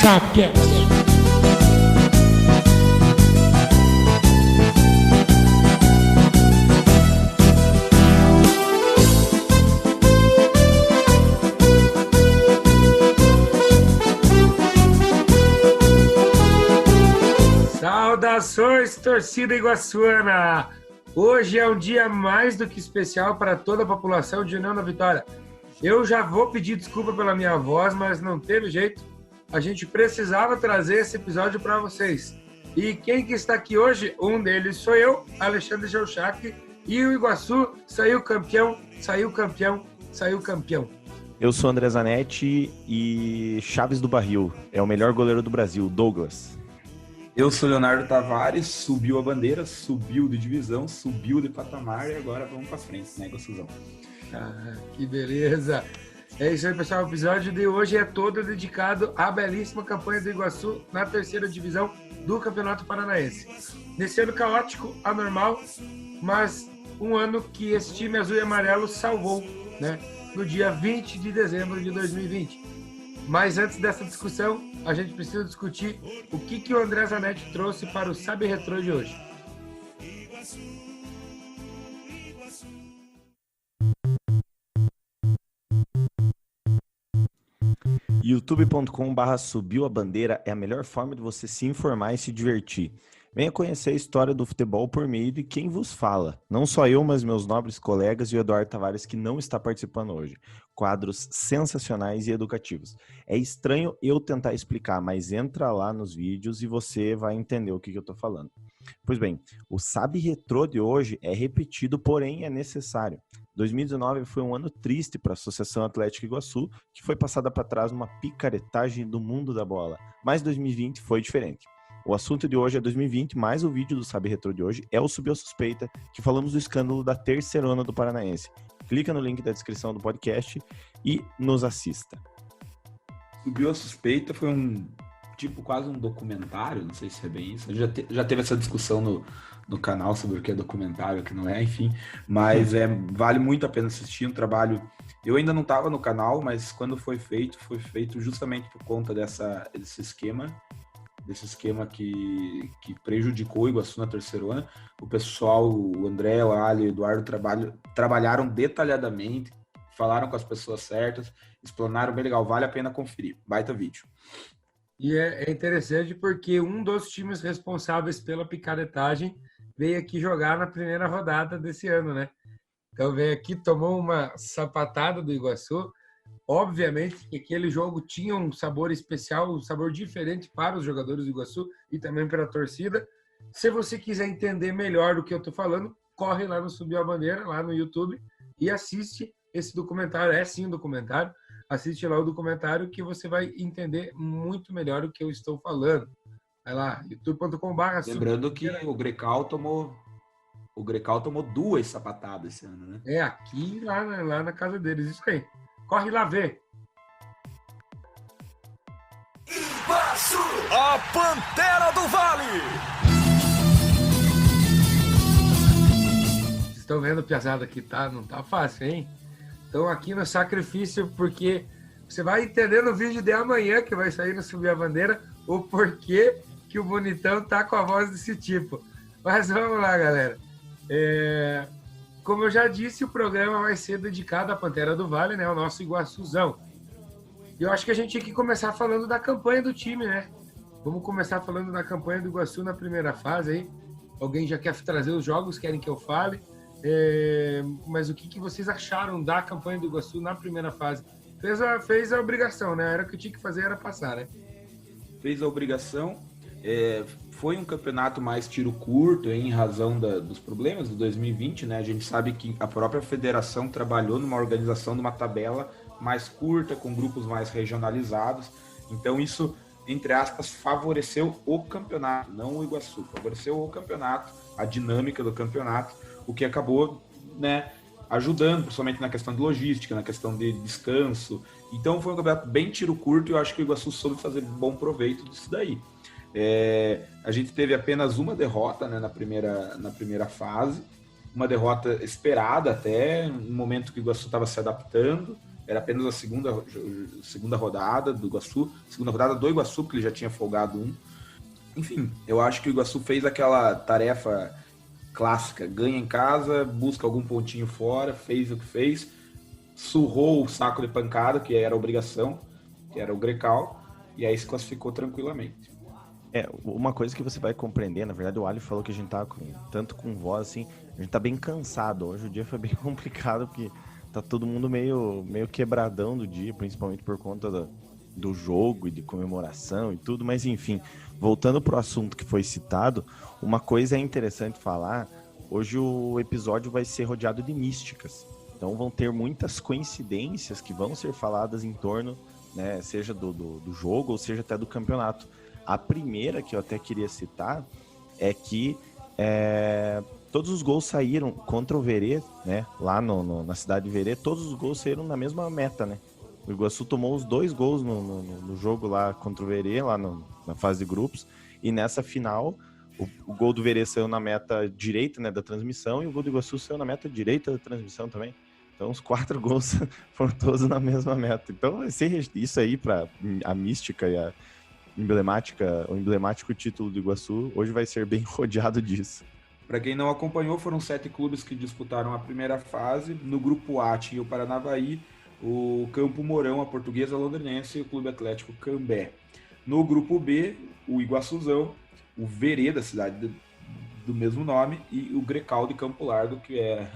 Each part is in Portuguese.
Chapecast. Saudações, torcida iguaçuana! Hoje é um dia mais do que especial para toda a população de União da Vitória. Eu já vou pedir desculpa pela minha voz, mas não teve jeito. A gente precisava trazer esse episódio para vocês. E quem que está aqui hoje? Um deles sou eu, Alexandre Geuchac, e o Iguaçu saiu campeão, saiu campeão, saiu campeão. Eu sou André Zanetti e Chaves do Barril é o melhor goleiro do Brasil, Douglas. Eu sou Leonardo Tavares, subiu a bandeira, subiu de divisão, subiu de patamar e agora vamos pra frente, né, Iguaçuzão? Ah, que beleza! É isso aí, pessoal. O episódio de hoje é todo dedicado à belíssima campanha do Iguaçu na terceira divisão do Campeonato Paranaense. Nesse ano caótico, anormal, mas um ano que esse time azul e amarelo salvou, né, no dia 20 de dezembro de 2020. Mas antes dessa discussão, a gente precisa discutir o que o André Zanetti trouxe para o Sabe Retrô de hoje. youtube.com/subiu a bandeira é a melhor forma de você se informar e se divertir. Venha conhecer a história do futebol por meio de quem vos fala. Não só eu, mas meus nobres colegas e o Eduardo Tavares, que não está participando hoje. Quadros sensacionais e educativos. É estranho eu tentar explicar, mas entra lá nos vídeos e você vai entender o que eu estou falando. Pois bem, o Sabe Retrô de hoje é repetido, porém é necessário. 2019 foi um ano triste para a Associação Atlética Iguaçu, que foi passada para trás numa picaretagem do mundo da bola. Mas 2020 foi diferente. O assunto de hoje é 2020, mas o vídeo do Sabe Retrô de hoje é o Subiu a Suspeita, que falamos do escândalo da terceirona do Paranaense. Clica no link da descrição do podcast e nos assista. Subiu a Suspeita foi quase um documentário, não sei se é bem isso. Já teve essa discussão no canal sobre o que é documentário, o que não é, enfim. Mas vale muito a pena assistir, um trabalho... Eu ainda não estava no canal, mas quando foi feito justamente por conta desse esquema que prejudicou o Iguaçu na terceirona. O pessoal, o André, o Ali e o Eduardo trabalharam detalhadamente, falaram com as pessoas certas, explanaram bem legal, vale a pena conferir. Baita vídeo. E é interessante porque um dos times responsáveis pela picaretagem veio aqui jogar na primeira rodada desse ano, né? Então veio aqui, tomou uma sapatada do Iguaçu. Obviamente que aquele jogo tinha um sabor especial, um sabor diferente para os jogadores do Iguaçu e também para a torcida. Se você quiser entender melhor do que eu estou falando, corre lá no Subiu a Bandeira, lá no YouTube, e assiste esse documentário. É sim um documentário. Assiste lá o documentário que você vai entender muito melhor o que eu estou falando. Vai lá, youtube.com/. Lembrando que o Grecal tomou 2 sapatadas esse ano, né? É, aqui lá na casa deles, isso aí. Corre lá ver. Iguaçu, a Pantera do Vale. Vocês estão vendo, piazada, que não tá fácil, hein? Então aqui no sacrifício, porque você vai entender no vídeo de amanhã, que vai sair no Subir a Bandeira, o porquê que o Bonitão tá com a voz desse tipo. Mas vamos lá, galera. Como eu já disse, o programa vai ser dedicado à Pantera do Vale, né? O nosso Iguaçuzão. E eu acho que a gente tinha que começar falando da campanha do time, né? Vamos começar falando da campanha do Iguaçu na primeira fase aí. Alguém já quer trazer os jogos, querem que eu fale? Mas o que vocês acharam da campanha do Iguaçu na primeira fase? Fez a obrigação, né? Era o que tinha que fazer, era passar, né? Fez a obrigação. Foi um campeonato mais tiro curto em razão dos problemas de 2020, né? A gente sabe que a própria federação trabalhou numa organização de uma tabela mais curta, com grupos mais regionalizados. Então isso, entre aspas, favoreceu o campeonato, não o Iguaçu. Favoreceu o campeonato, a dinâmica do campeonato, o que acabou, né, ajudando, principalmente na questão de logística, na questão de descanso. Então foi um campeonato bem tiro curto e eu acho que o Iguaçu soube fazer bom proveito disso daí. A gente teve apenas uma derrota, né, na primeira fase, uma derrota esperada até, no momento que o Iguaçu estava se adaptando, era apenas a segunda rodada do Iguaçu, segunda rodada do Iguaçu, porque ele já tinha folgado um. Enfim, eu acho que o Iguaçu fez aquela tarefa clássica, ganha em casa, busca algum pontinho fora, fez o que fez, surrou o saco de pancada, que era a obrigação, que era o Grecal, e aí se classificou tranquilamente. Uma coisa que você vai compreender, na verdade o Ali falou que a gente tá tanto com voz assim, a gente tá bem cansado, hoje o dia foi bem complicado, porque tá todo mundo meio quebradão do dia, principalmente por conta do jogo e de comemoração e tudo, mas enfim, voltando pro assunto que foi citado, uma coisa é interessante falar, hoje o episódio vai ser rodeado de místicas, então vão ter muitas coincidências que vão ser faladas em torno, né, seja do jogo ou seja até do campeonato. A primeira que eu até queria citar é que todos os gols saíram contra o Verê, né? Lá na cidade de Verê, todos os gols saíram na mesma meta, né? O Iguaçu tomou os 2 gols no jogo lá contra o Verê, lá na fase de grupos, e nessa final o gol do Verê saiu na meta direita, né, da transmissão, e o gol do Iguaçu saiu na meta direita da transmissão também. Então os 4 gols foram todos na mesma meta. Então vai ser isso aí para a mística e o emblemático título do Iguaçu hoje vai ser bem rodeado disso. Para quem não acompanhou, foram 7 clubes que disputaram a primeira fase. No grupo A tinha o Paranavaí, o Campo Mourão, a Portuguesa Londrinense e o Clube Atlético Cambé. No grupo B, o Iguaçuzão, o Verê da cidade do mesmo nome e o Grecal de Campo Largo, que é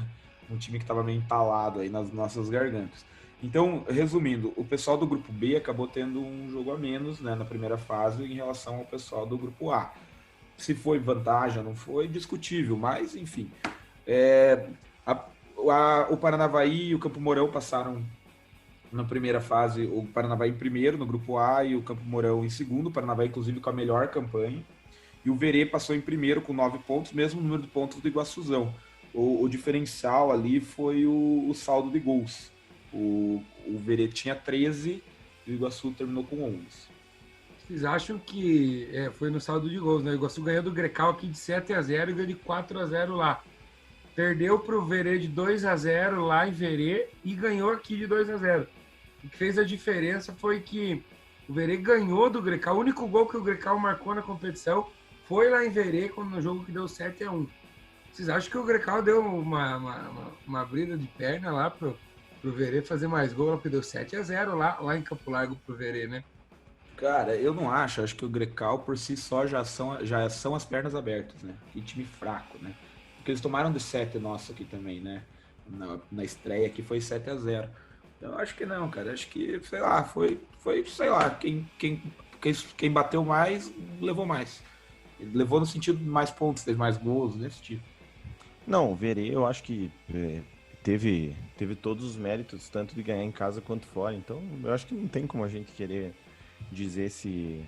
um time que estava meio entalado aí nas nossas gargantas. Então, resumindo, o pessoal do grupo B acabou tendo um jogo a menos, né, na primeira fase em relação ao pessoal do grupo A. Se foi vantagem ou não foi, discutível, mas enfim. O Paranavaí e o Campo Mourão passaram na primeira fase, o Paranavaí em primeiro no grupo A e o Campo Mourão em segundo, o Paranavaí inclusive com a melhor campanha. E o Verê passou em primeiro com 9 pontos, mesmo número de pontos do Iguaçuzão. O diferencial ali foi o saldo de gols. O Verê tinha 13 e o Iguaçu terminou com 11. Vocês acham que foi no saldo de gols, né? O Iguaçu ganhou do Grecal aqui de 7-0 e ganhou de 4-0 lá. Perdeu para o Verê de 2-0 lá em Verê e ganhou aqui de 2-0. O que fez a diferença foi que o Verê ganhou do Grecal. O único gol que o Grecal marcou na competição foi lá em Verê, no jogo que deu 7-1. Vocês acham que o Grecal deu uma brida de perna lá pro Verê fazer mais gol, porque deu 7-0 lá em Campo Largo pro Verê, né? Cara, eu não acho. Acho que o Grecal por si só já são as pernas abertas, né? Que time fraco, né? Porque eles tomaram de 7 nosso aqui também, né? Na estreia aqui foi 7-0. Então eu acho que não, cara. Acho que, sei lá, foi sei lá, quem bateu mais, levou mais. Ele levou no sentido de mais pontos, teve mais gols, desse tipo. Não, o Verê, eu acho que teve todos os méritos, tanto de ganhar em casa quanto fora. Então, eu acho que não tem como a gente querer dizer se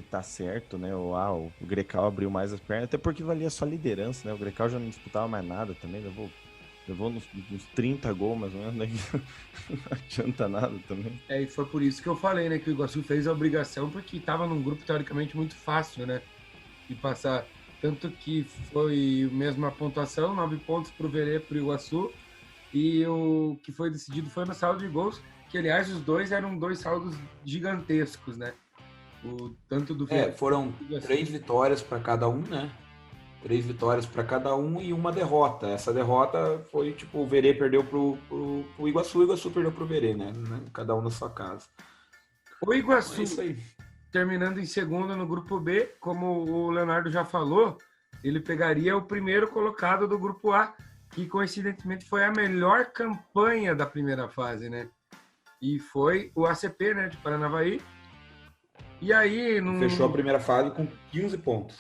tá certo, né? Ou o Grecal abriu mais as pernas, até porque valia só liderança, né? O Grecal já não disputava mais nada também, levou uns 30 gols, mais ou menos, né? Não adianta nada também. E foi por isso que eu falei, né? Que o Iguaçu fez a obrigação, porque estava num grupo teoricamente muito fácil, né? De passar. Tanto que foi a mesma pontuação, 9 pontos para o Verê, para o Iguaçu, e o que foi decidido foi no saldo de gols, que aliás os dois eram 2 saldos gigantescos, né? Tanto do Verê, foram 3 vitórias para cada um, né? 3 vitórias para cada um e uma derrota. Essa derrota foi tipo, o Verê perdeu pro Iguaçu, o Iguaçu perdeu pro Verê, né? Cada um na sua casa. O Iguaçu, é isso aí. Terminando em segundo no grupo B, como o Leonardo já falou, ele pegaria o primeiro colocado do grupo A, que coincidentemente foi a melhor campanha da primeira fase, né? E foi o ACP, né, de Paranavaí. E aí... Fechou a primeira fase com 15 pontos.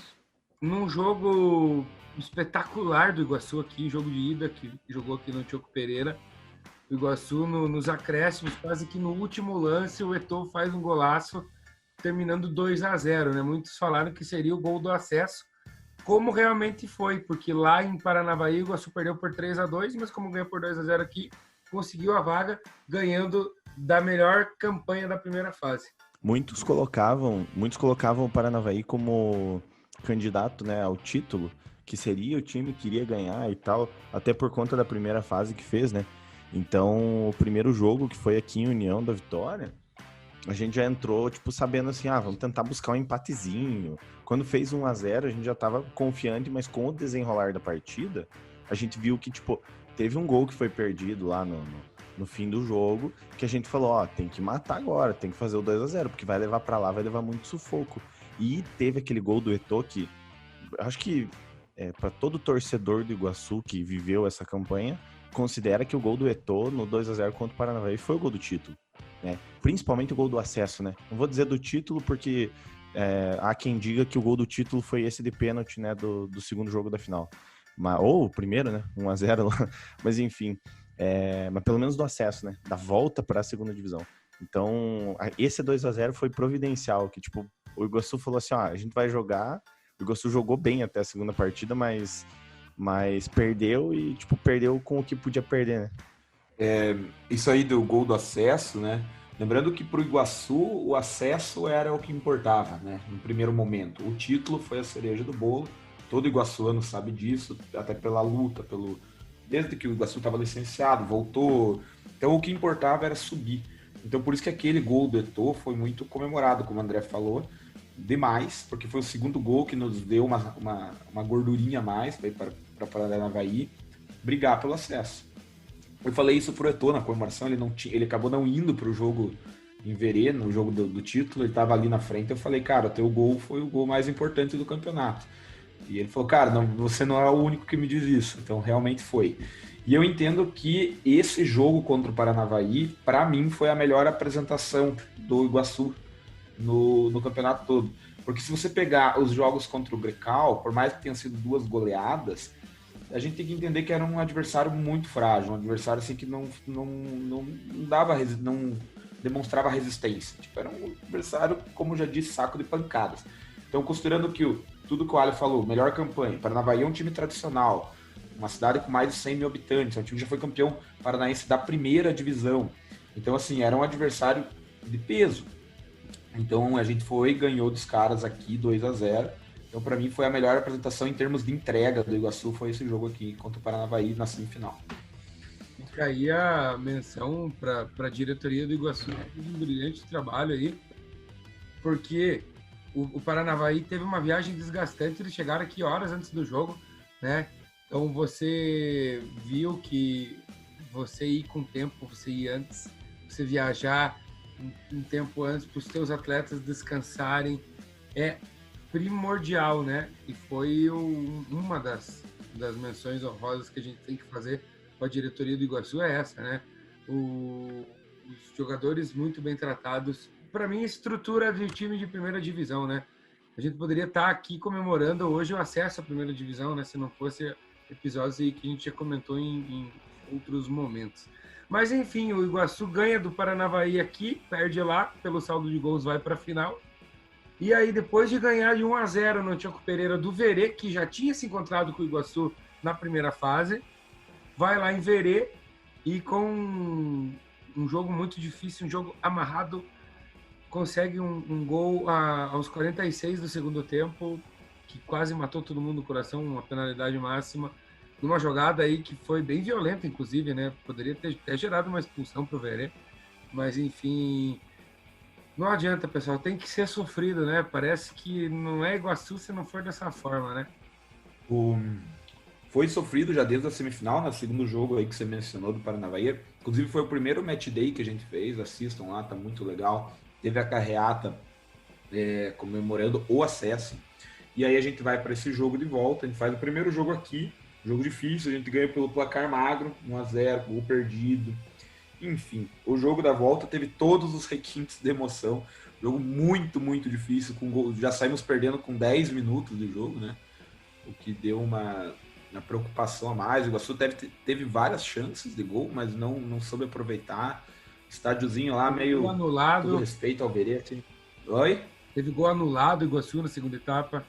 Num jogo espetacular do Iguaçu aqui, jogo de ida, que jogou aqui no Tioco Pereira, o Iguaçu nos acréscimos, quase que no último lance, o Eto'o faz um golaço, terminando 2-0, né? Muitos falaram que seria o gol do acesso, como realmente foi, porque lá em Paranavaí o Iguaçu perdeu por 3-2, mas como ganhou por 2-0 aqui, conseguiu a vaga, ganhando da melhor campanha da primeira fase. Muitos colocavam o Paranavaí como candidato, né, ao título, que seria o time que iria ganhar e tal, até por conta da primeira fase que fez, né? Então, o primeiro jogo, que foi aqui em União da Vitória, a gente já entrou, tipo, sabendo assim, vamos tentar buscar um empatezinho. Quando fez 1-0, a gente já tava confiante, mas com o desenrolar da partida, a gente viu que, tipo, teve um gol que foi perdido lá no fim do jogo, que a gente falou, tem que matar agora, tem que fazer o 2-0, porque vai levar pra lá, vai levar muito sufoco. E teve aquele gol do Eto'o que, acho que para todo torcedor do Iguaçu que viveu essa campanha, considera que o gol do Eto'o no 2-0 contra o Paranavaí foi o gol do título, né? Principalmente o gol do acesso, né? Não vou dizer do título porque há quem diga que o gol do título foi esse de pênalti, né, do segundo jogo da final. Ou o primeiro, né? 1-0 lá. Mas enfim, mas pelo menos do acesso, né? Da volta para a segunda divisão. Então, esse 2-0 foi providencial, que tipo, o Iguaçu falou assim, a gente vai jogar. O Iguaçu jogou bem até a segunda partida, mas perdeu e, tipo, perdeu com o que podia perder, né? Isso aí do gol do acesso, né? Lembrando que para o Iguaçu o acesso era o que importava, né? No primeiro momento. O título foi a cereja do bolo. Todo iguaçuano sabe disso, até pela luta, desde que o Iguaçu estava licenciado, voltou. Então o que importava era subir. Então por isso que aquele gol do Eto'o foi muito comemorado, como o André falou, demais, porque foi o segundo gol que nos deu uma gordurinha a mais para Paranavaí brigar pelo acesso. Eu falei isso pro Eto'o na comemoração, ele acabou não indo pro jogo em Verê, no jogo do título, ele estava ali na frente, eu falei, cara, o teu gol foi o gol mais importante do campeonato. E ele falou, cara, você não é o único que me diz isso, então realmente foi. E eu entendo que esse jogo contra o Paranavaí, para mim, foi a melhor apresentação do Iguaçu no campeonato todo. Porque se você pegar os jogos contra o Brecal, por mais que tenham sido 2 goleadas, a gente tem que entender que era um adversário muito frágil, um adversário assim que não demonstrava resistência. Tipo, era um adversário, como eu já disse, saco de pancadas. Então, considerando que tudo que o Ali falou, melhor campanha, Paranavaí é um time tradicional, uma cidade com mais de 100 mil habitantes, é um time que já foi campeão paranaense da primeira divisão. Então, assim, era um adversário de peso. Então, a gente foi e ganhou dos caras aqui 2-0. Então, para mim, foi a melhor apresentação em termos de entrega do Iguaçu, foi esse jogo aqui contra o Paranavaí na semifinal. Fica aí a menção para a diretoria do Iguaçu, um brilhante trabalho aí, porque o Paranavaí teve uma viagem desgastante, eles chegaram aqui horas antes do jogo, né? Então você viu que você ir com tempo, você ir antes, você viajar um tempo antes para os seus atletas descansarem, é primordial, né? E foi uma das menções honrosas que a gente tem que fazer com a diretoria do Iguaçu é essa, né? Os jogadores muito bem tratados. Para mim, estrutura de time de primeira divisão, né? A gente poderia estar aqui comemorando hoje o acesso à primeira divisão, né? Se não fosse episódios aí que a gente já comentou em outros momentos. Mas, enfim, o Iguaçu ganha do Paranavaí aqui, perde lá, pelo saldo de gols vai para a final. E aí, depois de ganhar de 1-0 no Tioco Pereira do Verê, que já tinha se encontrado com o Iguaçu na primeira fase, vai lá em Verê e com um jogo muito difícil, um jogo amarrado, consegue um gol aos 46 do segundo tempo, que quase matou todo mundo no coração, uma penalidade máxima, numa jogada aí que foi bem violenta, inclusive, né? Poderia ter gerado uma expulsão pro Verê, mas enfim, não adianta, pessoal, tem que ser sofrido, né? Parece que não é Iguaçu se não for dessa forma, né? Foi sofrido já desde a semifinal, no segundo jogo aí que você mencionou do Paranavaí. Inclusive foi o primeiro match day que a gente fez, assistam lá, tá muito legal. Teve a carreata comemorando o acesso. E aí a gente vai para esse jogo de volta, a gente faz o primeiro jogo aqui, jogo difícil, a gente ganha pelo placar magro, 1-0, gol perdido. Enfim, o jogo da volta teve todos os requintes de emoção. Jogo muito, muito difícil, com gol, já saímos perdendo com 10 minutos de jogo, né? O que deu uma preocupação a mais. O Iguaçu teve várias chances de gol, mas não soube aproveitar. Estádiozinho lá meio anulado. Todo respeito ao Verê. Assim. Oi? Teve gol anulado, Iguaçu na segunda etapa.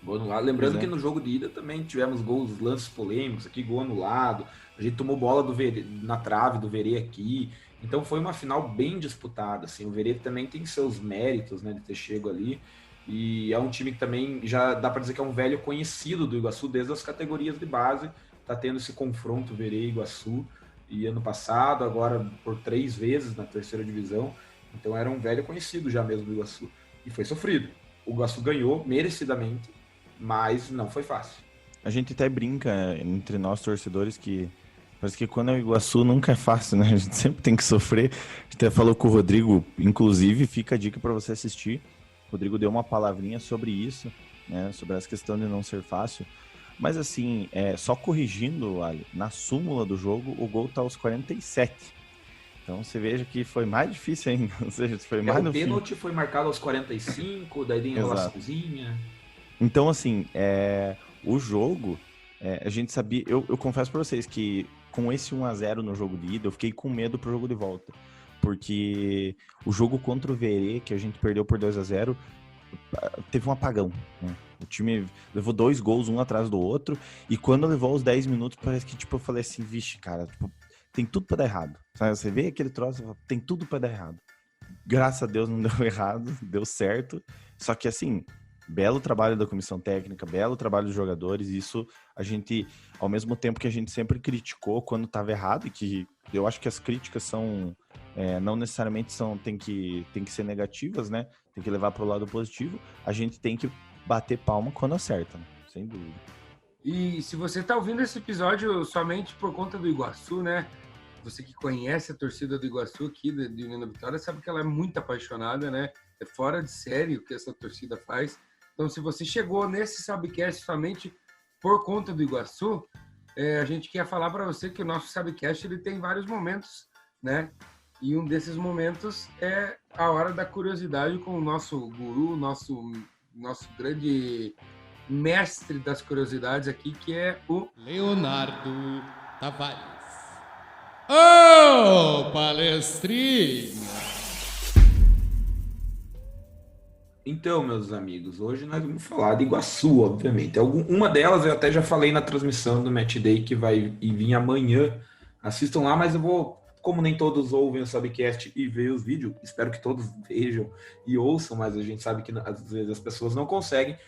Gol anulado. Lembrando que no jogo de ida também tivemos gols, lances polêmicos aqui, gol anulado. A gente tomou bola do Verê, na trave do Verê aqui. Então foi uma final bem disputada. Assim. O Verê também tem seus méritos, né, de ter chego ali. E é um time que também já dá para dizer que é um velho conhecido do Iguaçu desde as categorias de base. Tá tendo esse confronto Verê e Iguaçu. e ano passado, agora por 3 vezes na terceira divisão. Então era um velho conhecido já mesmo do Iguaçu. E foi sofrido. O Iguaçu ganhou merecidamente, mas não foi fácil. A gente até brinca entre nós torcedores que parece que quando é o Iguaçu nunca é fácil, né? A gente sempre tem que sofrer. A gente até falou com o Rodrigo, inclusive, fica a dica para você assistir. O Rodrigo deu uma palavrinha sobre isso, né? Sobre essa questão de não ser fácil. Mas assim, só corrigindo, Ali, na súmula do jogo, o gol tá aos 47. Então você veja que foi mais difícil ainda. Ou seja, foi mais no fim. O pênalti foi marcado aos 45, daí de enrolaçãozinha. Então, assim, o jogo, a gente sabia... Eu confesso pra vocês que com esse 1-0 no jogo de ida, eu fiquei com medo pro jogo de volta. Porque o jogo contra o Verê, que a gente perdeu por 2-0, teve um apagão, né? O time levou 2 gols, um atrás do outro, e quando levou os 10 minutos, parece que, tipo, eu falei assim, vixe, cara, tipo, tem tudo pra dar errado. Sabe? Você vê aquele troço, você fala, tem tudo pra dar errado. Graças a Deus não deu errado, deu certo. Só que, assim, belo trabalho da comissão técnica, belo trabalho dos jogadores. Isso a gente, ao mesmo tempo que a gente sempre criticou quando estava errado, e que eu acho que as críticas são, não necessariamente tem que ser negativas, né? Tem que levar para o lado positivo. A gente tem que bater palma quando acerta, né? Sem dúvida. E se você está ouvindo esse episódio somente por conta do Iguaçu, né? Você que conhece a torcida do Iguaçu aqui, de União da Vitória, sabe que ela é muito apaixonada, né? É fora de série o que essa torcida faz. Então, se você chegou nesse Sabcast somente por conta do Iguaçu, a gente quer falar para você que o nosso Sabcast ele tem vários momentos, né? E um desses momentos é a hora da curiosidade com o nosso guru, nosso grande mestre das curiosidades aqui, que é o Leonardo Tavares. Ô, palestrinha! Então, meus amigos, hoje nós vamos falar de Iguaçu, obviamente. Uma delas eu até já falei na transmissão do Match Day, que vai vir amanhã. Assistam lá, mas eu vou, como nem todos ouvem o Sabcast e veem os vídeos, espero que todos vejam e ouçam, mas a gente sabe que às vezes as pessoas não conseguem.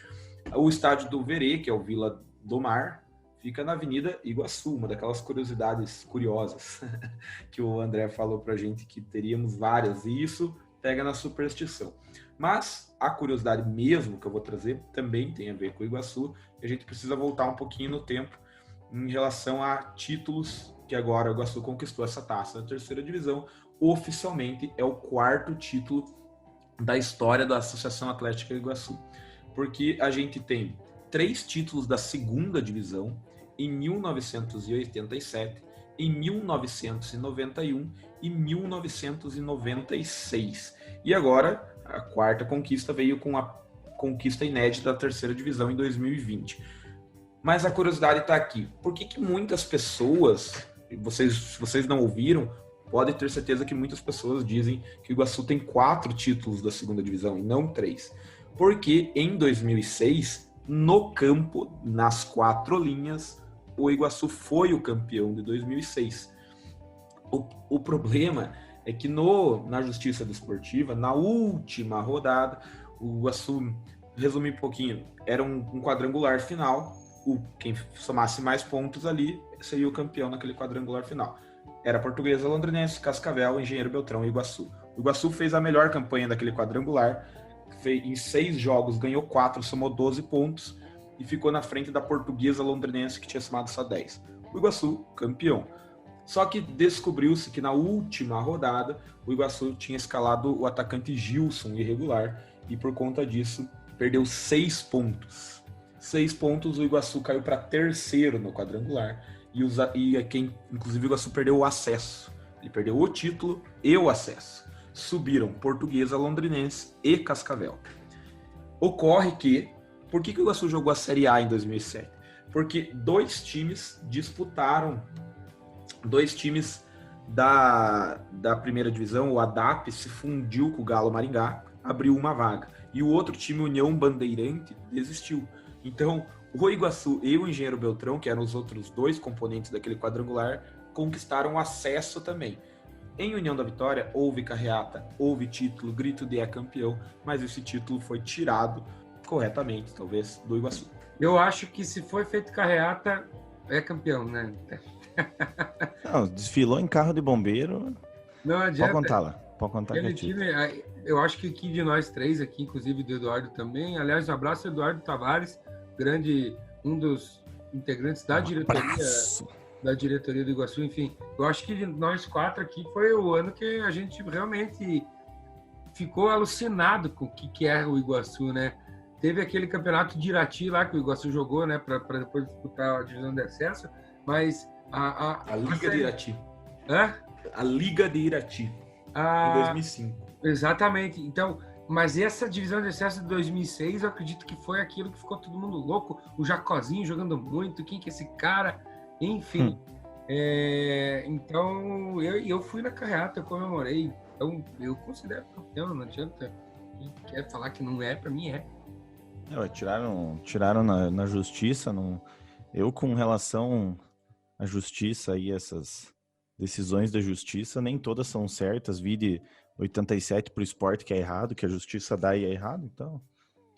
O estádio do Verê, que é o Vila do Mar, fica na Avenida Iguaçu, uma daquelas curiosidades curiosas que o André falou pra gente que teríamos várias, e isso pega na superstição. Mas a curiosidade mesmo que eu vou trazer também tem a ver com o Iguaçu, e a gente precisa voltar um pouquinho no tempo em relação a títulos que agora o Iguaçu conquistou essa taça na terceira divisão. Oficialmente é o 4º título da história da Associação Atlética Iguaçu, porque a gente tem 3 títulos da segunda divisão em 1987, em 1991 e 1996. E agora a 4ª conquista veio com a conquista inédita da terceira divisão em 2020. Mas a curiosidade está aqui. Por que muitas pessoas, se vocês não ouviram, pode ter certeza que muitas pessoas dizem que o Iguaçu tem 4 títulos da segunda divisão e não 3? Porque em 2006, no campo, nas 4 linhas, o Iguaçu foi o campeão de 2006. O problema é que na Justiça Desportiva, na última rodada, o Iguaçu, resumir um pouquinho, era um quadrangular final. Quem somasse mais pontos ali seria o campeão naquele quadrangular final. Era Portuguesa, Londrinense, Cascavel, Engenheiro Beltrão e Iguaçu. O Iguaçu fez a melhor campanha daquele quadrangular. Em 6 jogos, ganhou 4, somou 12 pontos e ficou na frente da Portuguesa Londrinense, que tinha somado só 10. O Iguaçu, campeão. Só que descobriu-se que na última rodada o Iguaçu tinha escalado o atacante Gilson irregular e por conta disso perdeu 6 pontos. 6 pontos, o Iguaçu caiu para 3º no quadrangular inclusive o Iguaçu perdeu o acesso. Ele perdeu o título e o acesso. Subiram Portuguesa, Londrinense e Cascavel. Ocorre que, por que o Iguaçu jogou a Série A em 2007? Porque 2 times disputaram, 2 times da primeira divisão, o ADAP, se fundiu com o Galo Maringá, abriu uma vaga. E o outro time, União Bandeirante, desistiu. Então, o Iguaçu e o Engenheiro Beltrão, que eram os outros 2 componentes daquele quadrangular, conquistaram o acesso também. Em União da Vitória, houve carreata, houve título, grito de campeão, mas esse título foi tirado corretamente, talvez, do Iguaçu. Eu acho que se foi feito carreata, é campeão, né? Não, desfilou em carro de bombeiro. Não Pode adianta. contar lá. Pode contar que Aquele é título. time, eu acho que aqui de nós três aqui, inclusive do Eduardo também, aliás, um abraço ao Eduardo Tavares, um dos integrantes da diretoria do Iguaçu, enfim. Eu acho que de nós quatro aqui foi o ano que a gente realmente ficou alucinado com o que é o Iguaçu, né? Teve aquele campeonato de Irati lá que o Iguaçu jogou, né, para depois disputar a divisão de acesso, mas A Liga de Irati. Hã? A Liga de Irati, em 2005. Exatamente. Então, mas essa divisão de acesso de 2006, eu acredito que foi aquilo que ficou todo mundo louco. O Jacozinho jogando muito, quem que é esse cara? Enfim. Então, eu fui na carreata, eu comemorei. Então, eu considero campeão, não adianta. Quem quer falar que não é, para mim é. Tiraram na justiça. Eu, com relação à justiça e essas decisões da justiça, nem todas são certas. Vi de 87 pro Sport que é errado, que a justiça dá e é errado. Então,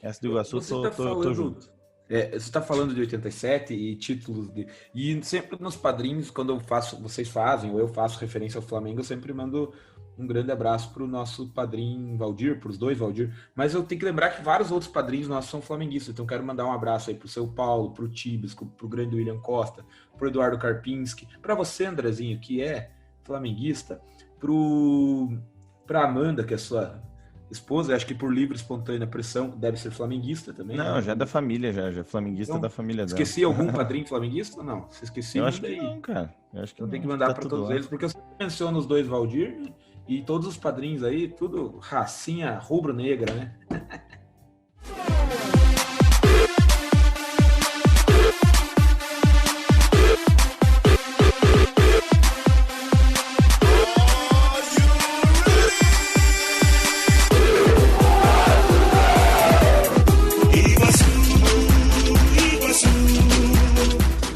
essa do Iguaçu, tô junto. Você está falando de 87 e títulos e sempre nos padrinhos, quando vocês fazem ou eu faço referência ao Flamengo, eu sempre mando um grande abraço para o nosso padrinho Valdir, para os dois Valdir. Mas eu tenho que lembrar que vários outros padrinhos nossos são flamenguistas, então quero mandar um abraço aí para o seu Paulo, para o Tibes, para o grande William Costa, para o Eduardo Karpinski, para você, Andrezinho, que é flamenguista, para Amanda, que é sua esposa, acho que por livre e espontânea pressão, deve ser flamenguista também. Não, né? já é da família, já flamenguista Então, da família dela. Esqueci algum padrinho flamenguista? Não, se esqueci, Eu acho manda que aí. não, cara. Eu acho que Então tem que não, mandar tá para tudo todos lá. eles, porque eu sempre menciono os dois Valdir e todos os padrinhos aí, tudo racinha rubro-negra, né?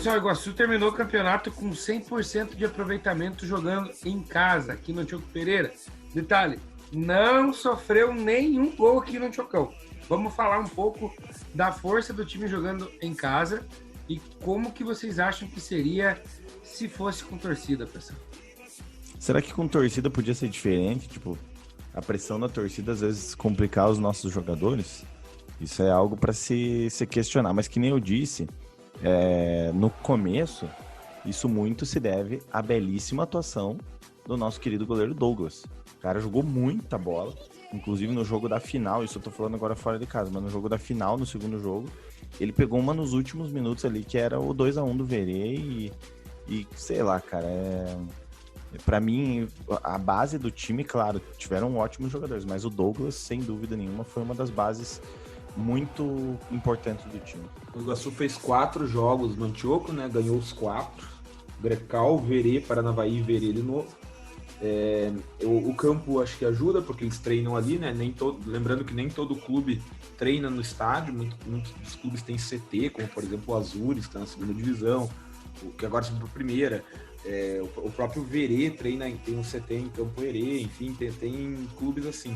O Iguaçu terminou o campeonato com 100% de aproveitamento jogando em casa, aqui no Tioco Pereira. Detalhe, não sofreu nenhum gol aqui no Tiocão. Vamos falar um pouco da força do time jogando em casa e como que vocês acham que seria se fosse com torcida, pessoal. Será que com torcida podia ser diferente? Tipo, a pressão da torcida às vezes complicar os nossos jogadores? Isso é algo para se questionar. Mas que nem eu disse, no começo, isso muito se deve à belíssima atuação do nosso querido goleiro Douglas. O cara jogou muita bola, inclusive no jogo da final, isso eu tô falando agora fora de casa, mas no jogo da final, no segundo jogo, ele pegou uma nos últimos minutos ali, que era o 2-1 do Verê e sei lá, cara, pra mim, a base do time, claro, tiveram ótimos jogadores, mas o Douglas, sem dúvida nenhuma, foi uma das bases muito importantes do time. O Iguaçu fez 4 jogos no Antioco, né? Ganhou os 4. Grecal, Verê, Paranavaí e Verê de novo. O campo acho que ajuda, porque eles treinam ali, né? Lembrando que nem todo clube treina no estádio, muitos dos clubes têm CT, como por exemplo o Azures, que está na segunda divisão, que agora subiu para a primeira. O próprio Verê tem um CT em Campo Herê, enfim, tem clubes assim.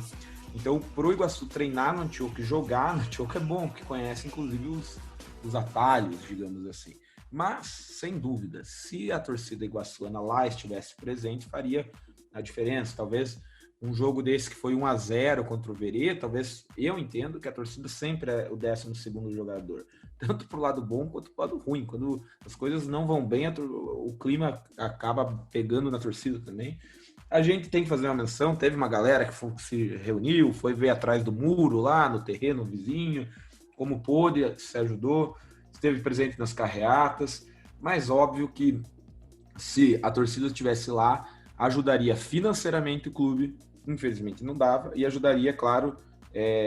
Então, pro Iguaçu treinar no Antioco e jogar no Antioco é bom, porque conhece inclusive os atalhos, digamos assim. Mas, sem dúvida, se a torcida iguaçuana lá estivesse presente, faria a diferença. Talvez um jogo desse que foi 1-0 contra o Verê, talvez eu entendo que a torcida sempre é o 12º jogador. Tanto pro lado bom quanto pro lado ruim. Quando as coisas não vão bem, o clima acaba pegando na torcida também. A gente tem que fazer uma menção, teve uma galera que se reuniu, foi ver atrás do muro lá, no terreno vizinho, como pôde, se ajudou, esteve presente nas carreatas, mas óbvio que se a torcida estivesse lá, ajudaria financeiramente o clube, infelizmente não dava, e ajudaria, claro,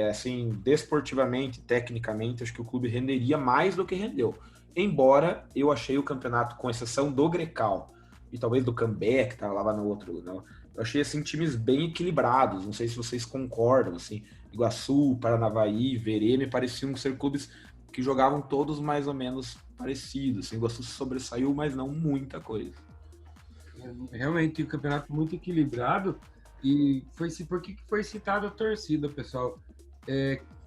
assim, desportivamente, tecnicamente, acho que o clube renderia mais do que rendeu. Embora eu achei o campeonato, com exceção do Grecal, e talvez do Cambé, que tá lá no outro, não. Eu achei, assim, times bem equilibrados, não sei se vocês concordam, assim, Iguaçu, Paranavaí, Verê, me pareciam ser clubes que jogavam todos mais ou menos parecidos, assim, Iguaçu sobressaiu, mas não muita coisa. Realmente, um campeonato muito equilibrado, e por que foi citada a torcida, pessoal?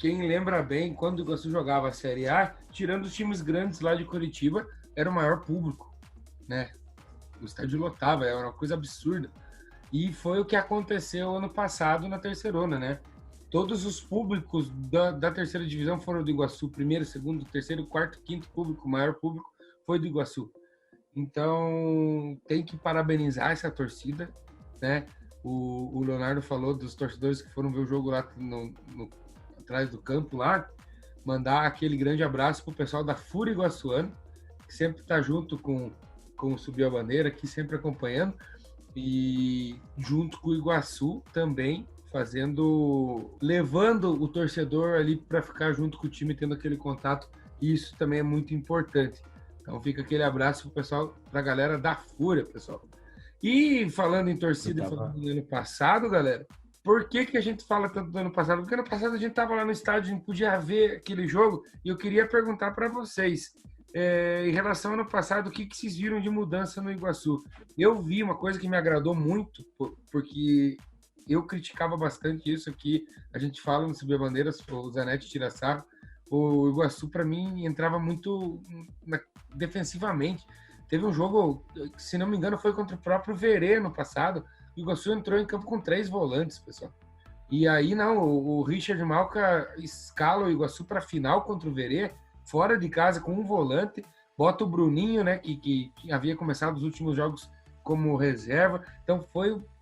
Quem lembra bem, quando o Iguaçu jogava a Série A, tirando os times grandes lá de Curitiba, era o maior público, né? O estádio lotava, era uma coisa absurda. E foi o que aconteceu ano passado na Terceirona, né? Todos os públicos da terceira divisão foram do Iguaçu. Primeiro, segundo, terceiro, quarto, quinto público, o maior público foi do Iguaçu. Então, tem que parabenizar essa torcida, né? O Leonardo falou dos torcedores que foram ver o jogo lá atrás do campo lá. Mandar aquele grande abraço pro pessoal da Fúria Iguaçuana, que sempre está junto com o Subir a Bandeira, aqui sempre acompanhando. E junto com o Iguaçu também levando o torcedor ali para ficar junto com o time, tendo aquele contato, e isso também é muito importante. Então fica aquele abraço pro pessoal, pra galera da Fúria, pessoal. E falando em torcida e falando do ano passado, galera, por que a gente fala tanto do ano passado? Porque ano passado a gente tava lá no estádio, não podia ver aquele jogo, e eu queria perguntar para vocês, em relação ao ano passado, o que vocês viram de mudança no Iguaçu? Eu vi uma coisa que me agradou muito, porque eu criticava bastante isso aqui, a gente fala no Subir a Bandeiras, o Zanetti tira sarro, o Iguaçu, para mim, entrava muito defensivamente. Teve um jogo, se não me engano, foi contra o próprio Verê no passado, o Iguaçu entrou em campo com 3 volantes, pessoal. E aí, não, o Richard Malca escala o Iguaçu para a final contra o Verê, fora de casa, com um volante, bota o Bruninho, né, que havia começado os últimos jogos como reserva. Então,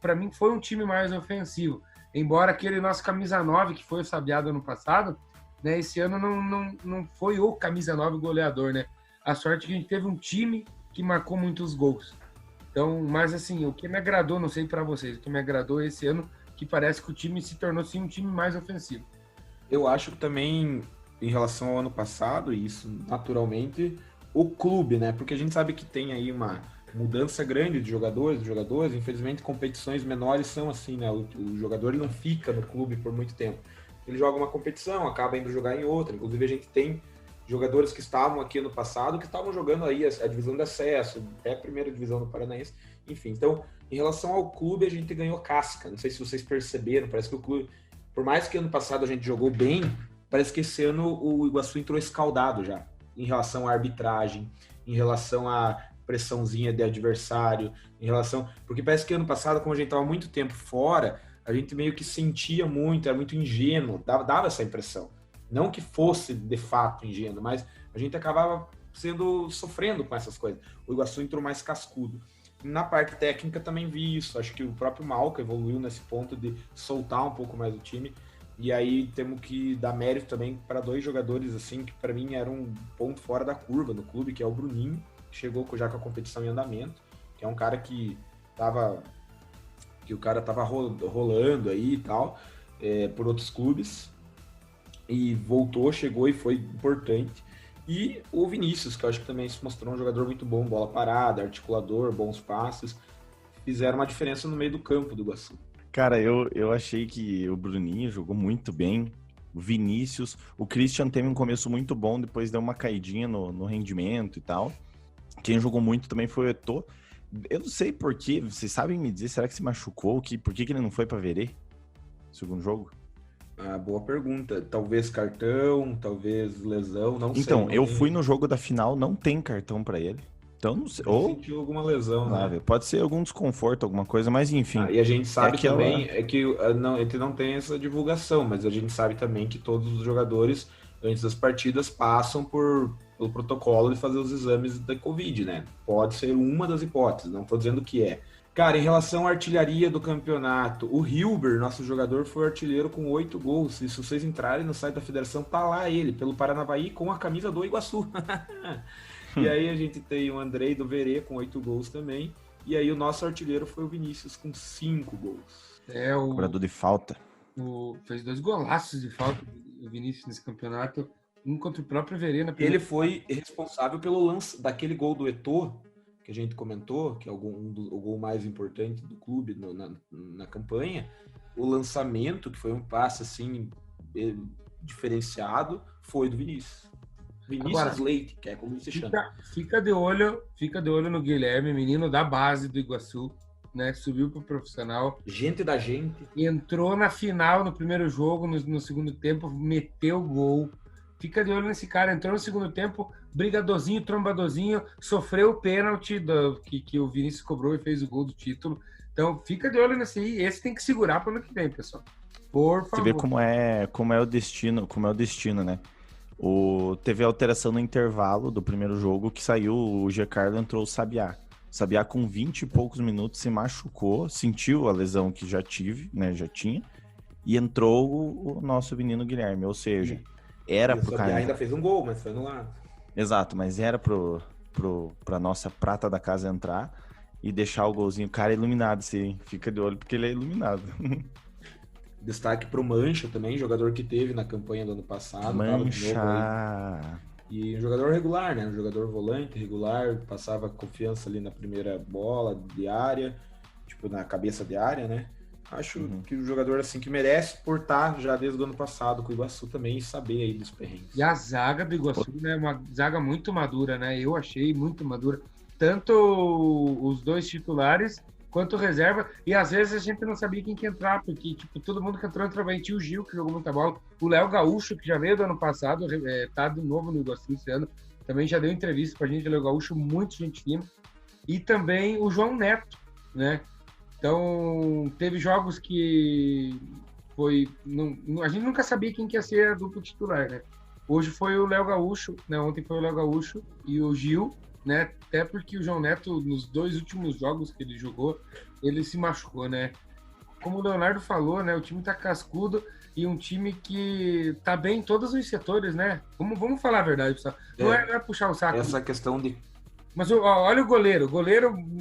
para mim, foi um time mais ofensivo. Embora aquele nosso camisa 9, que foi o Sabiado ano passado, né, esse ano não foi o camisa 9 goleador, né? A sorte é que a gente teve um time que marcou muitos gols. Então, mas assim, o que me agradou, não sei para vocês, o que me agradou esse ano, que parece que o time se tornou sim um time mais ofensivo. Eu acho que também, em relação ao ano passado, e isso naturalmente, o clube, né? Porque a gente sabe que tem aí uma mudança grande de jogadores, infelizmente competições menores são assim, né? O jogador ele não fica no clube por muito tempo. Ele joga uma competição, acaba indo jogar em outra. Inclusive a gente tem jogadores que estavam aqui no passado, que estavam jogando aí a divisão de acesso, até a primeira divisão do Paranaense, enfim. Então, em relação ao clube, a gente ganhou casca. Não sei se vocês perceberam, parece que o clube, por mais que ano passado a gente jogou bem, parece que esse ano o Iguaçu entrou escaldado já, em relação à arbitragem, em relação à pressãozinha de adversário, em relação... Porque parece que ano passado, como a gente estava muito tempo fora, a gente meio que sentia muito, era muito ingênuo, dava essa impressão. Não que fosse, de fato, ingênuo, mas a gente acabava sofrendo com essas coisas. O Iguaçu entrou mais cascudo. Na parte técnica também vi isso. Acho que o próprio Malca evoluiu nesse ponto de soltar um pouco mais o time. E aí temos que dar mérito também para 2 jogadores, assim, que para mim eram um ponto fora da curva no clube, que é o Bruninho, que chegou já com a competição em andamento, que é um cara que o cara tava rolando aí e tal, por outros clubes. E voltou, chegou e foi importante. E o Vinícius, que eu acho que também se mostrou um jogador muito bom, bola parada, articulador, bons passes, fizeram uma diferença no meio do campo do Iguaçu. Cara, eu achei que o Bruninho jogou muito bem, o Vinícius, o Christian teve um começo muito bom, depois deu uma caidinha no rendimento e tal. Quem jogou muito também foi o Eto'o. Eu não sei porquê, vocês sabem me dizer, será que se machucou? Por que ele não foi pra Verê? Segundo jogo? Boa pergunta. Talvez cartão, talvez lesão, não sei. Então, eu fui no jogo da final, não tem cartão pra ele. Então, não sei. Ou sentiu alguma lesão, né? Pode ser algum desconforto, alguma coisa, mas enfim. E a gente sabe também que não tem essa divulgação, mas a gente sabe também que todos os jogadores, antes das partidas, passam pelo protocolo de fazer os exames da Covid, né? Pode ser uma das hipóteses, não estou dizendo que é. Cara, em relação à artilharia do campeonato, o Hilber, nosso jogador, foi artilheiro com 8 gols. E se vocês entrarem no site da federação, tá lá ele, pelo Paranavaí, com a camisa do Iguaçu. E aí a gente tem o Andrei do Verê com 8 gols também. E aí o nosso artilheiro foi o Vinícius com 5 gols. O cobrador de falta. Fez 2 golaços de falta, o Vinícius, nesse campeonato. Um contra o próprio Verê na primeira. Ele foi responsável pelo lance daquele gol do Eto'o, que a gente comentou, que é o gol mais importante do clube na campanha. O lançamento, que foi um passe assim diferenciado, foi do Vinícius. Vinícius Agora, Leite, que é como se chama. Fica de olho no Guilherme, menino da base do Iguaçu, né? Subiu pro profissional. Gente da gente. Entrou na final no primeiro jogo, no segundo tempo, meteu gol. fica de olho nesse cara. Entrou no segundo tempo, brigadorzinho, trombadorzinho, sofreu o pênalti que o Vinícius cobrou e fez o gol do título. Então, fica de olho nesse aí. Esse tem que segurar para o ano que vem, pessoal. Por favor. Você vê como é o destino, né? Teve alteração no intervalo do primeiro jogo, que saiu o Giancarlo, entrou o Sabiá. O Sabiá com 20 e poucos minutos se machucou, sentiu a lesão que já tinha, e entrou o nosso menino Guilherme, ou seja, era pro cara... ainda fez um gol, mas foi anulado. Exato, mas era pra nossa prata da casa entrar e deixar o golzinho. O cara é iluminado, sim, fica de olho porque ele é iluminado. Destaque pro Mancha também, jogador que teve na campanha do ano passado. Mancha! E um jogador regular, né? Um jogador volante, regular, passava confiança ali na primeira bola de área, tipo, na cabeça de área, né? Acho que o jogador, assim, que merece portar já desde o ano passado com o Iguaçu também e saber aí dos perrengues. E a zaga do Iguaçu, né? Uma zaga muito madura, né? Eu achei muito madura. Tanto os dois titulares quanto reserva, e às vezes a gente não sabia quem que ia entrar, porque tipo, todo mundo que entrou bem. Tinha o Gil, que jogou muita bola, o Léo Gaúcho, que já veio do ano passado, tá de novo no Iguaçu esse ano, também já deu entrevista pra gente, o Léo Gaúcho, muito gente fina, e também o João Neto, né? Então, teve jogos que a gente nunca sabia quem que ia ser a dupla titular, né? Hoje foi o Léo Gaúcho, né? Ontem foi o Léo Gaúcho e o Gil, né? Até porque o João Neto, nos 2 últimos jogos que ele jogou, ele se machucou, né? Como o Leonardo falou, né? O time tá cascudo e um time que tá bem em todos os setores, né? Vamos falar a verdade, pessoal. Não é puxar o saco. Essa questão de... Mas olha o goleiro,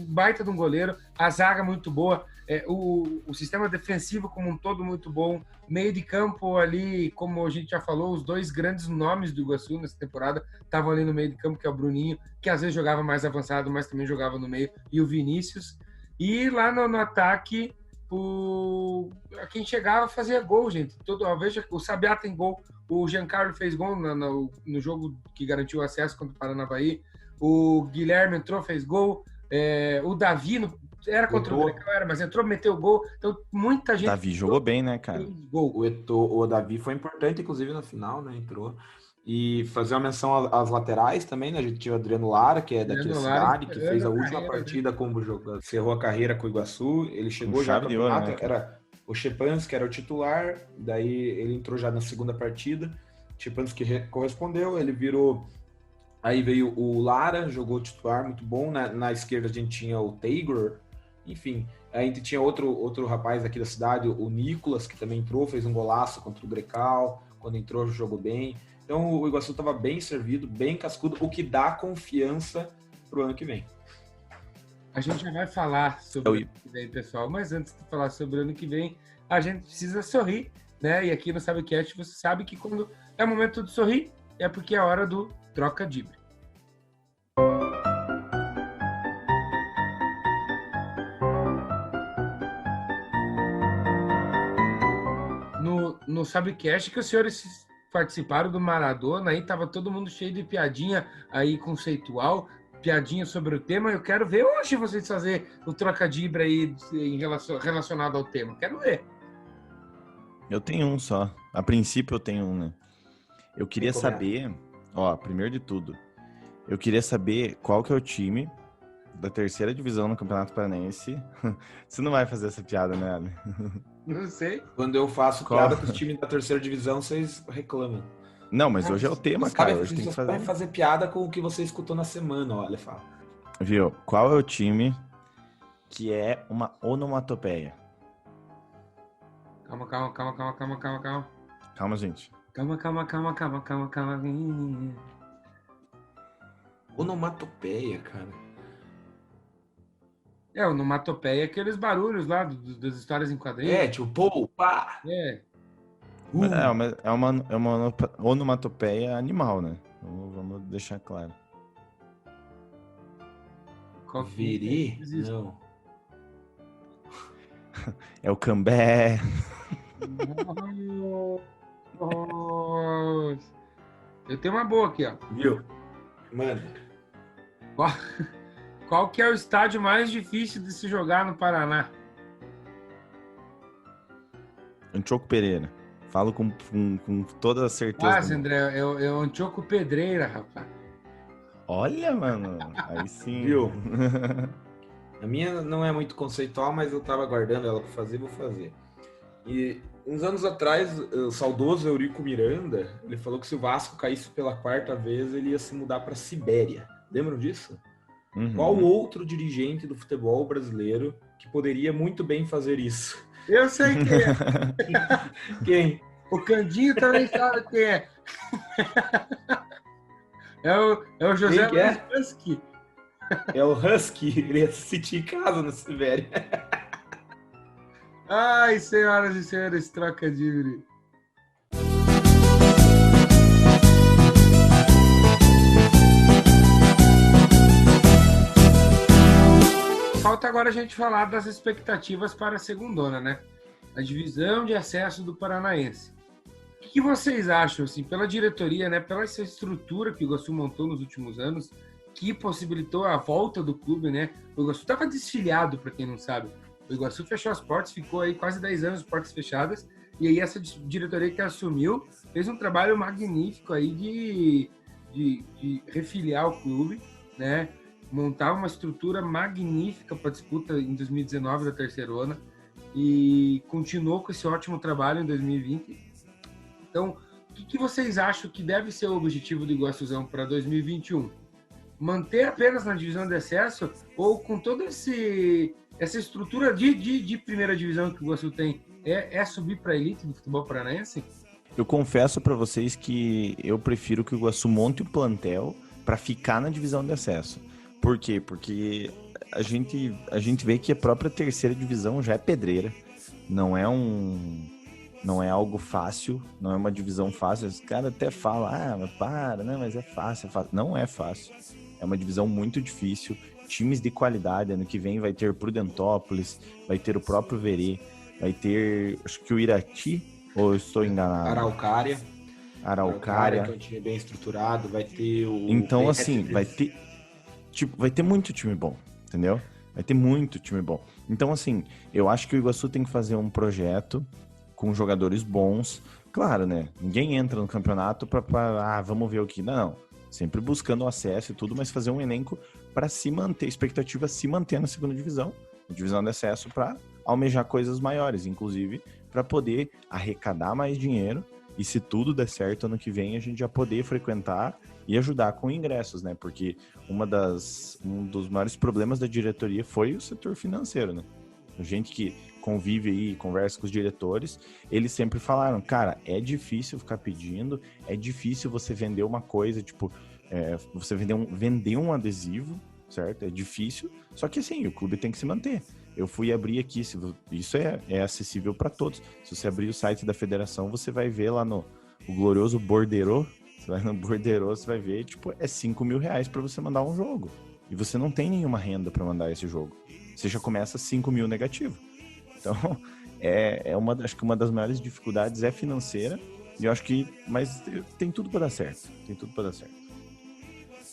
baita de um goleiro, a zaga muito boa, o sistema defensivo como um todo muito bom, meio de campo ali, como a gente já falou, os 2 grandes nomes do Iguaçu nessa temporada estavam ali no meio de campo, que é o Bruninho, que às vezes jogava mais avançado, mas também jogava no meio, e o Vinícius. E lá no ataque, quem chegava fazia gol, gente. Veja, o Sabiá tem gol, o Giancarlo fez gol no jogo que garantiu o acesso contra o Paranavaí. O Guilherme entrou, fez gol. O Davi, era contra o Grecal, mas entrou, meteu gol. Então, muita gente... Davi jogou bem, né, cara? Gol. O Davi foi importante, inclusive, na final, né? Entrou. E fazer uma menção às laterais também, né? A gente tinha o Adriano Lara, que é daqui da cidade, que fez a última partida como jogador. Encerrou a carreira com o Iguaçu. Ele chegou já no campeonato, era o Chepansky, que era o titular. Daí ele entrou já na segunda partida. Chepansky que correspondeu, ele virou... Aí veio o Lara, jogou titular, muito bom. Na esquerda a gente tinha o Taylor. Enfim, a gente tinha outro rapaz aqui da cidade, o Nicolas, que também entrou, fez um golaço contra o Grecal. Quando entrou, jogou bem. Então o Iguaçu estava bem servido, bem cascudo, o que dá confiança para o ano que vem. A gente já vai falar sobre o ano que vem, pessoal. Mas antes de falar sobre o ano que vem, a gente precisa sorrir, né? E aqui no SabeCast você sabe que quando é o momento de sorrir, é porque é a hora do Troca Dibre. No SabeCast que os senhores participaram do Maradona, aí tava todo mundo cheio de piadinha aí conceitual, piadinha sobre o tema. Eu quero ver hoje vocês fazer o Troca Dibre aí relacionado ao tema. Quero ver. Eu tenho um só. A princípio eu tenho um, né? Eu queria saber... primeiro de tudo, eu queria saber qual que é o time da 3ª divisão no Campeonato Paranaense. Você não vai fazer essa piada, né, Ali? Não sei. Quando eu faço piada com os times da 3ª divisão, vocês reclamam. Não, mas hoje é o tema, cara. Hoje tem que fazer. Vai fazer piada com o que você escutou na semana, olha, fala. Viu? Qual é o time que é uma onomatopeia? Calma. Calma, gente. Calma. Onomatopeia, cara. Onomatopeia é aqueles barulhos lá das histórias em quadrinhos. Tipo, pô, pá. É uma onomatopeia animal, né? Vamos deixar claro. Viri? Não. É o cambé. Eu tenho uma boa aqui, ó. Viu? Mano. Qual que é o estádio mais difícil de se jogar no Paraná? Antioco Pereira. Falo com toda a certeza. Ah, André, é um Antioco Pedreira, rapaz. Olha, mano, aí sim. Viu? A minha não é muito conceitual, mas eu tava guardando ela para fazer, vou fazer. E uns anos atrás, o saudoso Eurico Miranda, ele falou que se o Vasco caísse pela 4ª vez, ele ia se mudar para Sibéria. Lembram disso? Uhum. Qual outro dirigente do futebol brasileiro que poderia muito bem fazer isso? Eu sei quem é. Quem? O Candinho também sabe quem é. É o José Quem que é? Luiz Husky. É o Husky, ele ia se sentir em casa na Sibéria. Ai, senhoras e senhores, troca de livre. Falta agora a gente falar das expectativas para a segundona, né? A divisão de acesso do Paranaense. O que vocês acham, assim, pela diretoria, né? Pela essa estrutura que o Iguaçu montou nos últimos anos, que possibilitou a volta do clube, né? O Iguaçu estava desfiliado, para quem não sabe. O Iguaçu fechou as portas, ficou aí quase 10 anos de portas fechadas, e aí essa diretoria que assumiu fez um trabalho magnífico aí de refiliar o clube, né? Montar uma estrutura magnífica para a disputa em 2019 da terceirona, e continuou com esse ótimo trabalho em 2020. Então, o que vocês acham que deve ser o objetivo do Iguaçuzão para 2021? Manter apenas na divisão de acesso, ou com toda essa estrutura de primeira divisão que o Iguaçu tem, é subir para a elite do futebol paranaense? Eu confesso para vocês que eu prefiro que o Iguaçu monte o plantel para ficar na divisão de acesso. Por quê? Porque a gente vê que a própria terceira divisão já é pedreira. Não é algo fácil, não é uma divisão fácil. Os caras até falam, mas para, né? Mas é fácil. Não é fácil. É uma divisão muito difícil. Times de qualidade. Ano que vem vai ter Prudentópolis, vai ter o próprio Verê, vai ter, acho que o Irati, ou eu estou enganado? Araucária, que é um time bem estruturado, vai ter o... Então, assim, vai ter muito time bom, entendeu? Vai ter muito time bom. Então, assim, eu acho que o Iguaçu tem que fazer um projeto com jogadores bons. Claro, né? Ninguém entra no campeonato pra vamos ver o que... Não. Sempre buscando o acesso e tudo, mas fazer um elenco para se manter, expectativa se manter na segunda divisão, na divisão de acesso, para almejar coisas maiores, inclusive para poder arrecadar mais dinheiro e, se tudo der certo, ano que vem a gente já poder frequentar e ajudar com ingressos, né? Porque um dos maiores problemas da diretoria foi o setor financeiro, né? A gente que convive aí, conversa com os diretores, eles sempre falaram, cara, é difícil ficar pedindo, é difícil você vender uma coisa, tipo, você vender um adesivo, certo? É difícil, só que assim, o clube tem que se manter. Eu fui abrir aqui, isso é acessível para todos. Se você abrir o site da federação, você vai ver lá no o glorioso Borderô, você vai no Borderô, você vai ver, tipo, é R$5 mil para você mandar um jogo. E você não tem nenhuma renda para mandar esse jogo. Você já começa 5 mil negativo. Então, acho que uma das maiores dificuldades é financeira, e eu acho que, mas tem tudo para dar certo,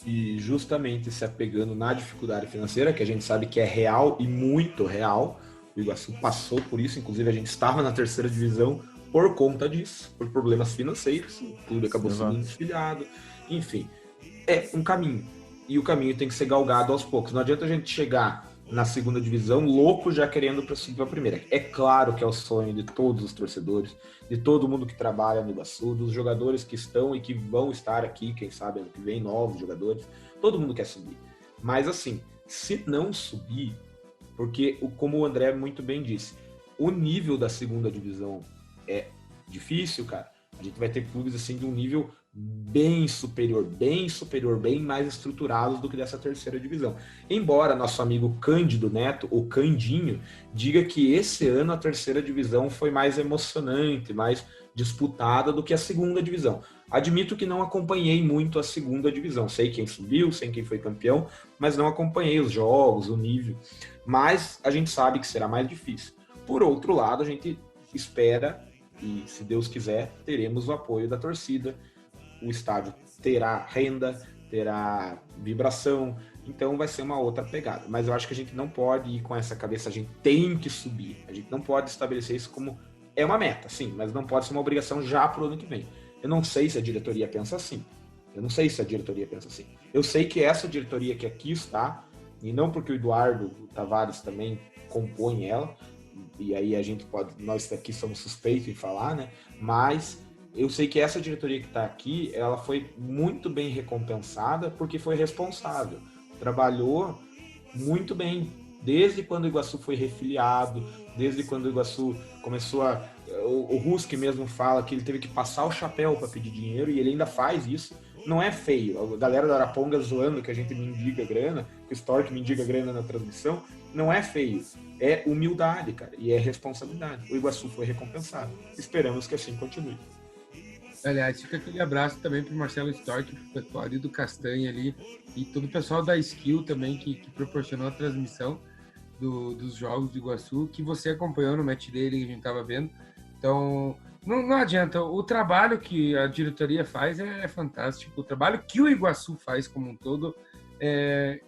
E justamente se apegando na dificuldade financeira, que a gente sabe que é real e muito real, o Iguaçu passou por isso, inclusive a gente estava na terceira divisão por conta disso, por problemas financeiros, o clube acabou sendo desfiliado, enfim, é um caminho, e o caminho tem que ser galgado aos poucos, não adianta a gente chegar na segunda divisão, louco já querendo para subir para a primeira. É claro que é o sonho de todos os torcedores, de todo mundo que trabalha no Iguaçu, dos jogadores que estão e que vão estar aqui, quem sabe ano que vem, novos jogadores, todo mundo quer subir. Mas assim, se não subir, porque como o André muito bem disse, o nível da segunda divisão é difícil, cara. A gente vai ter clubes assim de um nível bem superior, bem mais estruturados do que dessa terceira divisão. Embora nosso amigo Cândido Neto, o Candinho, diga que esse ano a terceira divisão foi mais emocionante, mais disputada do que a segunda divisão. Admito que não acompanhei muito a segunda divisão. Sei quem subiu, sei quem foi campeão, mas não acompanhei os jogos, o nível. Mas a gente sabe que será mais difícil. Por outro lado, a gente espera, e se Deus quiser, teremos o apoio da torcida. O estádio terá renda, terá vibração, então vai ser uma outra pegada. Mas eu acho que a gente não pode ir com essa cabeça, a gente tem que subir. A gente não pode estabelecer isso como é uma meta, sim, mas não pode ser uma obrigação já para o ano que vem. Eu não sei se a diretoria pensa assim. Eu sei que essa diretoria que aqui está, e não porque o Eduardo Tavares também compõe ela, e aí nós aqui somos suspeitos em falar, né? Mas eu sei que essa diretoria que está aqui, ela foi muito bem recompensada porque foi responsável. Trabalhou muito bem, desde quando o Iguaçu foi refiliado, desde quando o Iguaçu começou o Ruski mesmo fala que ele teve que passar o chapéu para pedir dinheiro, e ele ainda faz isso. Não é feio. A galera da Araponga zoando que a gente mendiga grana, que o Stork mendiga grana na transmissão, não é feio. É humildade, cara, e é responsabilidade. O Iguaçu foi recompensado. Esperamos que assim continue. Aliás, fica aquele abraço também para o Marcelo Stork, para o pessoal ali do Castanha ali, e todo o pessoal da Skill também, que proporcionou a transmissão dos jogos do Iguaçu, que você acompanhou no match dele, que a gente estava vendo. Então, não adianta. O trabalho que a diretoria faz é fantástico. O trabalho que o Iguaçu faz como um todo é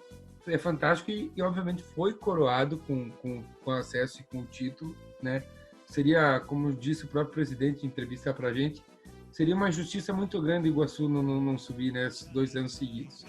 fantástico e obviamente, foi coroado com acesso e com o título, né? Seria, como disse o próprio presidente em entrevista para a gente, seria uma injustiça muito grande o Iguaçu não subir, né, esses 2 anos seguidos.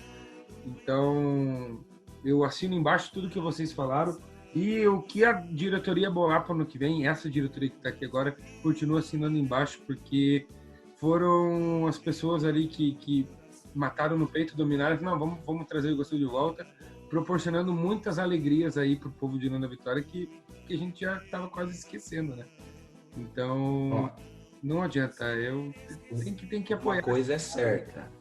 Então, eu assino embaixo tudo que vocês falaram, e o que a diretoria bolar para o ano que vem, essa diretoria que está aqui agora, continua assinando embaixo, porque foram as pessoas ali que mataram no peito, dominaram, não, vamos trazer o Iguaçu de volta, proporcionando muitas alegrias aí para o povo de Nona Vitória, que a gente já estava quase esquecendo, né? Então, não adianta, tem que apoiar. Uma coisa é certa,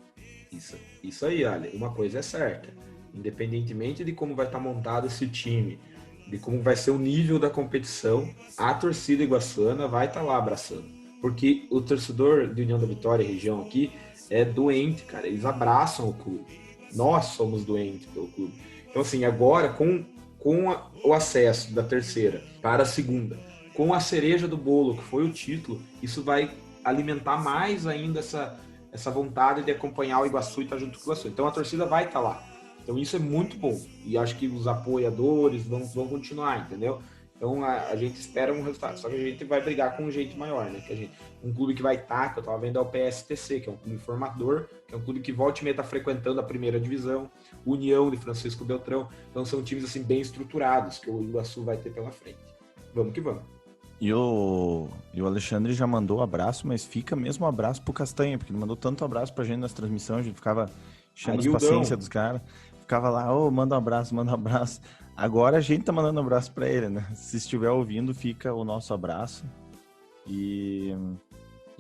isso aí, olha, uma coisa é certa, independentemente de como vai estar montado esse time, de como vai ser o nível da competição, a torcida iguaçuana vai estar lá abraçando, porque o torcedor de União da Vitória, região aqui, é doente, cara, eles abraçam o clube, nós somos doentes pelo clube. Então assim, agora com o acesso da terceira para a segunda, com a cereja do bolo, que foi o título, isso vai alimentar mais ainda essa vontade de acompanhar o Iguaçu e estar junto com o Iguaçu. Então a torcida vai estar lá. Então isso é muito bom. E acho que os apoiadores vão continuar, entendeu? Então a gente espera um resultado. Só que a gente vai brigar com um jeito maior, né? Um clube que vai estar, que eu estava vendo, é o PSTC, que é um clube formador, que é um clube que volta e meia está frequentando a primeira divisão, União de Francisco Beltrão. Então são times assim bem estruturados que o Iguaçu vai ter pela frente. Vamos que vamos. E o Alexandre já mandou abraço, mas fica mesmo um abraço pro Castanha, porque ele mandou tanto abraço pra gente nas transmissões, a gente ficava enchendo a paciência dos caras, ficava lá, manda um abraço. Agora a gente tá mandando um abraço pra ele, né? Se estiver ouvindo, fica o nosso abraço. E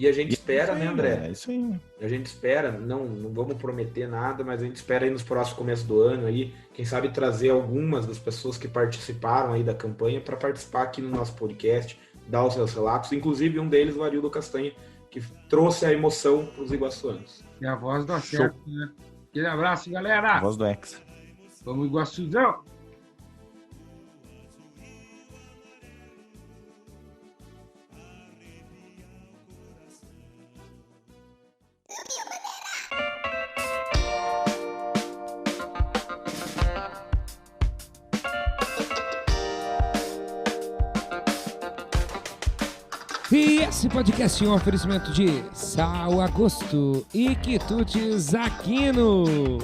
a gente espera, né, André? É isso aí. A gente espera, não vamos prometer nada, mas a gente espera aí nos próximos começos do ano aí, quem sabe trazer algumas das pessoas que participaram aí da campanha para participar aqui no nosso podcast, dar os seus relatos, inclusive um deles, o Arildo Castanha, que trouxe a emoção para os iguaçuanos. E a voz do acerto, né? Aquele abraço, galera! A voz do Hexa. Vamos, Iguaçuzão! E esse podcast é um oferecimento de Sal Agosto e Quitutes Aquino.